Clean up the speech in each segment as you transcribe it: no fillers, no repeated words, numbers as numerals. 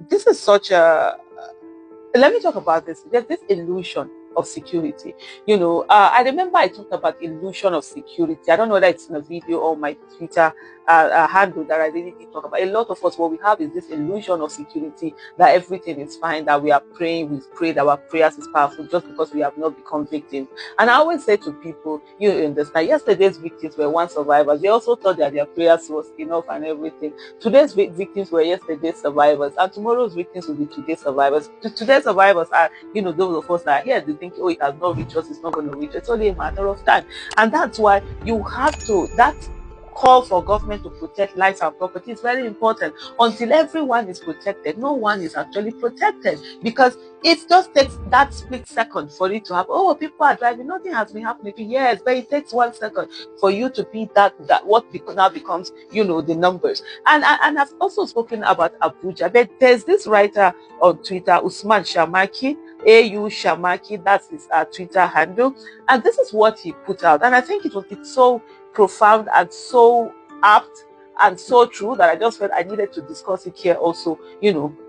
this is such a, let me talk about this. There's this illusion of security. I remember I talked about illusion of security. I don't know whether it's in a video or my Twitter handle that I really did talk about. A lot of us, what we have is this illusion of security, that everything is fine, that we are praying, we've prayed, our prayers is powerful just because we have not become victims. And I always say to people, you understand, yesterday's victims were once survivors. They also thought that their prayers was enough and everything. Today's victims were yesterday's survivors, and tomorrow's victims will be today's survivors. Today's survivors are, those of us that are here, they think, oh, it has not reached us, it's not going to reach us. It's only a matter of time. And that's why you have to, that call for government to protect lives and property is very important. Until everyone is protected, no one is actually protected, because it just takes that split second for it to happen. Oh, people are driving, nothing has been happening. Yes, but it takes 1 second for you to be that what now becomes, the numbers. And I've also spoken about Abuja, but there's this writer on Twitter, Usman Shamaki, AU Shamaki, that's his Twitter handle, and this is what he put out, and I think it's so profound and so apt and so true that I just felt I needed to discuss it here also,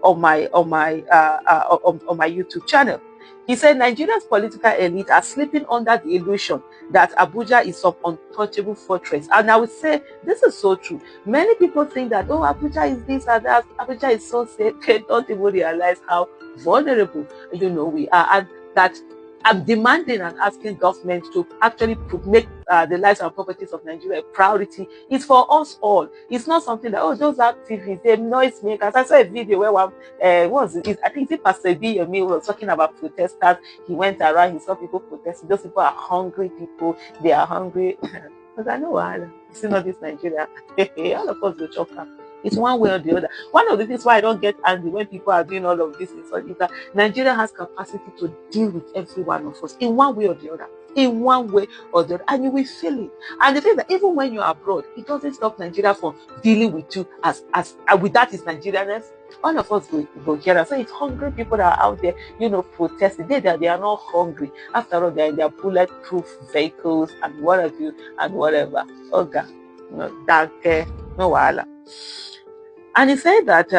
on my YouTube channel. He said Nigeria's political elite are sleeping under the illusion that Abuja is some untouchable fortress. And I would say this is so true. Many people think that, oh, Abuja is this and that, Abuja is so safe. They don't even realize how vulnerable, we are. And that I'm demanding and asking government to actually make the lives and properties of Nigeria a priority. It's for us all. It's not something that, oh, those activists, they're noise makers. I saw a video where one, I think it's Pastor B. was talking about protesters. He went around, he saw people protesting. Those people are hungry people. They are hungry. Because I know why. You see, not this Nigeria. All of us will chop up. It's one way or the other. One of the things why I don't get angry when people are doing all of this is that Nigeria has capacity to deal with every one of us in one way or the other. In one way or the other, and you will feel it. And the thing that even when you're abroad, it doesn't stop Nigeria from dealing with you as with that is Nigerianness. All of us will hear that. So it's hungry people that are out there, protesting. They are not hungry. After all, they're in their bulletproof vehicles and what have you and whatever. Okay, no wala. And he said that,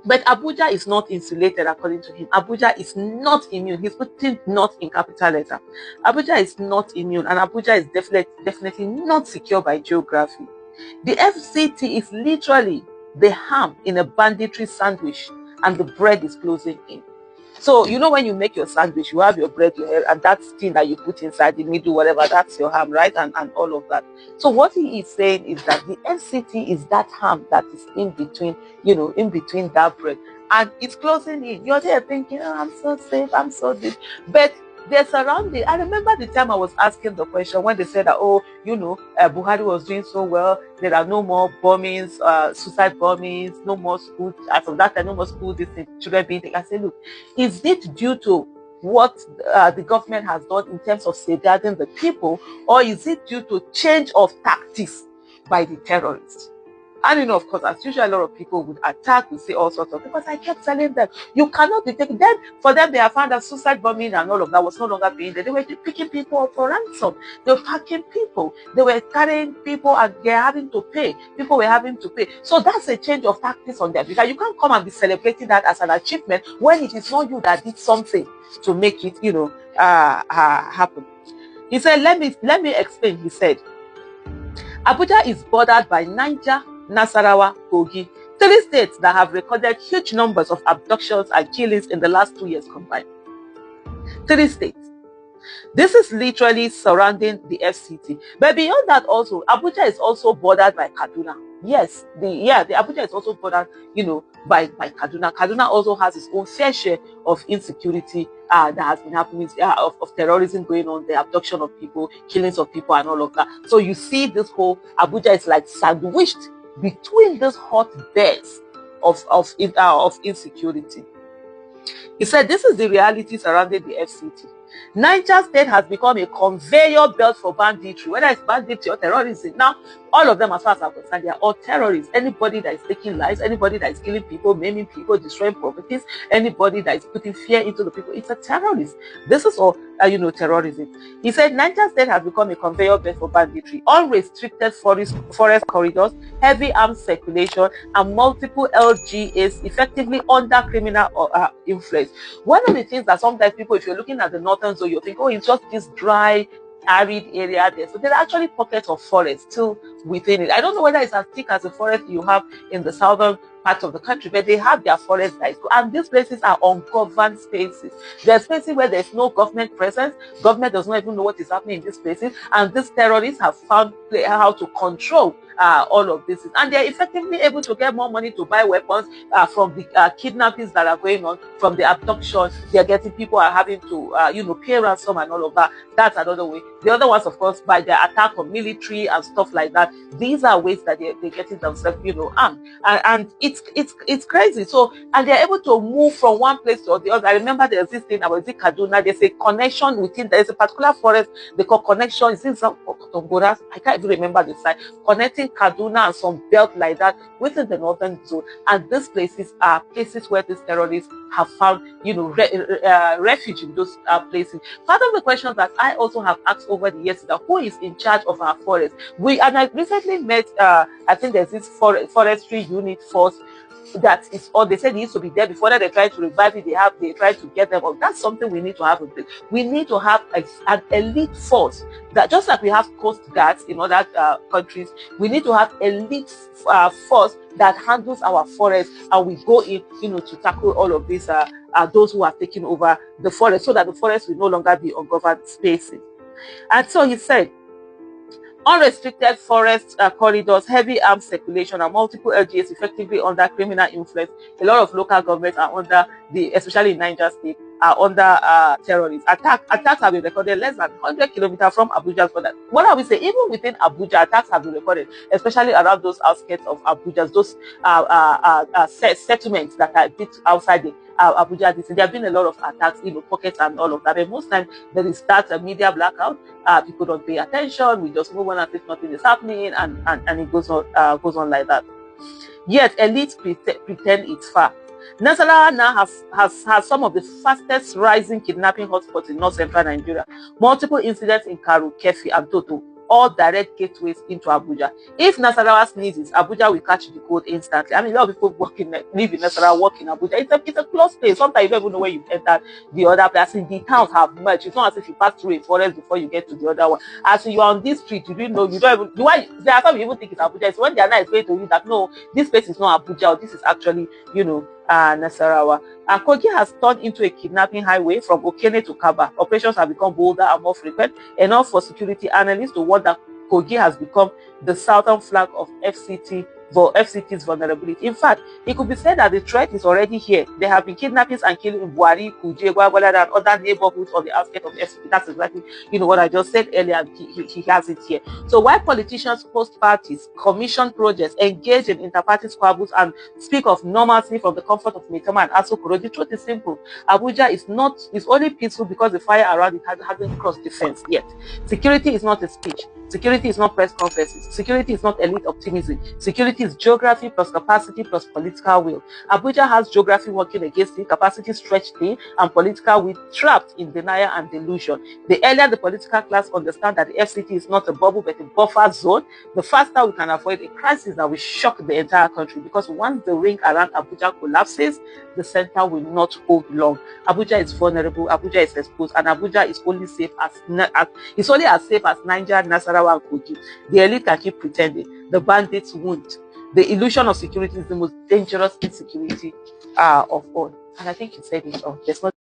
but Abuja is not insulated, according to him. Abuja is not immune. He's putting not in capital letter. Abuja is not immune, and Abuja is definitely not secure by geography. The FCT is literally the ham in a banditry sandwich, and the bread is closing in. So, when you make your sandwich, you have your bread, and that thing that you put inside the middle, whatever, that's your ham, right? And all of that. So what he is saying is that the FCT is that ham that is in between, in between that bread. And it's closing in. You're there thinking, oh, I'm so safe, I'm so this. But they're surrounded. I remember the time I was asking the question when they said that, oh, Buhari was doing so well. There are no more bombings, suicide bombings, no more school. As of that time, no more school, children being taken. I said, look, is it due to what the government has done in terms of safeguarding the people, or is it due to change of tactics by the terrorists? And of course, as usual, a lot of people would attack, would say all sorts of things, because I kept telling them, you cannot be taken. Then, for them, they have found that suicide bombing and all of that was no longer being there. They were picking people up for ransom. They were packing people. They were carrying people and they're having to pay. People were having to pay. So that's a change of tactics on them. Because you can't come and be celebrating that as an achievement when it is not you that did something to make it, happen. He said, let me explain. He said, Abuja is bordered by Niger, Nasarawa, Kogi, 3 states that have recorded huge numbers of abductions and killings in the last 2 years combined. 3 states. This is literally surrounding the FCT. But beyond that also, Abuja is also bordered by Kaduna. Yes, the Abuja is also bordered, by Kaduna. Kaduna also has its own fair share of insecurity that has been happening, of terrorism going on, the abduction of people, killings of people and all of that. So you see this whole Abuja is like sandwiched between these hotbeds of insecurity. He said this is the reality surrounding the FCT. Niger State has become a conveyor belt for banditry, whether it's banditry or terrorism. Now, all of them, as far as I'm concerned, they are all terrorists. Anybody that is taking lives, anybody that is killing people, maiming people, destroying properties, anybody that is putting fear into the people, it's a terrorist. This is all, terrorism. He said Niger State has become a conveyor belt for banditry, unrestricted forest corridors, heavy arms circulation, and multiple LGAs effectively under criminal influence. One of the things that sometimes people, if you're looking at the northern zone, you think, oh, it's just this dry, arid area there. So there are actually pockets of forest still within it. I don't know whether it's as thick as the forest you have in the southern part of the country, but they have their forest that is good. And these places are ungoverned spaces. There are spaces where there's no government presence. Government does not even know what is happening in these places. And these terrorists have found how to control all of this. And they're effectively able to get more money to buy weapons from the kidnappings that are going on, from the abduction. They're getting people are having to, pay ransom and all of that. That's another way. The other ones, of course, by their attack on military and stuff like that. These are ways that they're getting themselves, armed. And it's crazy. So, and they're able to move from one place to the other. I remember there's this thing about Kaduna. There's a connection within, there's a particular forest they call connection. It's in some Tongoras. I can't even remember the site. Connecting Kaduna and some belt like that within the northern zone. And these places are places where these terrorists have found, refuge in those places. Part of the questions that I also have asked over the years is that who is in charge of our forest? I recently met, I think there's this forestry unit force that is, or they said it used to be there before that. They tried to revive it. They tried to get them up. That's something we need to have in place. We need to have an elite force that, just like we have coast guards in other countries, we need to have elite force that handles our forest, and we go in, to tackle all of these those who are taking over the forest, so that the forest will no longer be ungoverned spaces. And so he said, unrestricted forest corridors, heavy arms circulation, and multiple LGAs effectively under criminal influence. A lot of local governments are under especially in Niger State, are under terrorists. Attacks have been recorded less than 100 kilometers from Abuja's border. What I will say, even within Abuja, attacks have been recorded, especially around those outskirts of Abuja, those settlements that are a bit outside the Abuja. There have been a lot of attacks, pockets and all of that. But most times there is that media blackout. People don't pay attention. We just move on as if nothing is happening, and it goes on like that. Yet elites pretend it's far. Nasarawa now has some of the fastest rising kidnapping hotspots in north central Nigeria. Multiple incidents in Karu, Kefi, and Toto, all direct gateways into Abuja. If Nasarawa sneezes, Abuja will catch the cold instantly. I mean, a lot of people live in Nasarawa, work in Abuja. It's a close place. Sometimes you don't even know where you entered the other place. The towns have merged. It's not as if you pass through a forest before you get to the other one. As you are on this street, you don't even, there are some people think it's Abuja. It's when they are not explaining to you that no, this place is not Abuja, or this is actually, Nasarawa. Kogi has turned into a kidnapping highway from Okene to Kaba. Operations have become bolder and more frequent, enough for security analysts to warn that Kogi has become the southern flank of FCT's vulnerability. In fact, it could be said that the threat is already here. There have been kidnappings and killings in Buari, Kuje, Gwagwala, and other neighborhoods on the outskirts of FCT. That's exactly, what I just said earlier. He has it here. So while politicians host parties, commission projects, engage in inter-party squabbles, and speak of normalcy from the comfort of Maitama and Asokoro, the truth is simple. Abuja is only peaceful because the fire around it hasn't crossed the fence yet. Security is not a speech. Security is not press conferences. Security is not elite optimism. Security is geography plus capacity plus political will. Abuja has geography working against it, capacity stretched thin, and political will trapped in denial and delusion. The earlier the political class understand that the FCT is not a bubble but a buffer zone, the faster we can avoid a crisis that will shock the entire country. Because once the ring around Abuja collapses, the center will not hold long. Abuja is vulnerable. Abuja is exposed, and Abuja is only safe as Niger, Nasarawa, and Kogi. The elite can keep pretending. The bandits won't. The illusion of security is the most dangerous insecurity of all. And I think you said it all. There's not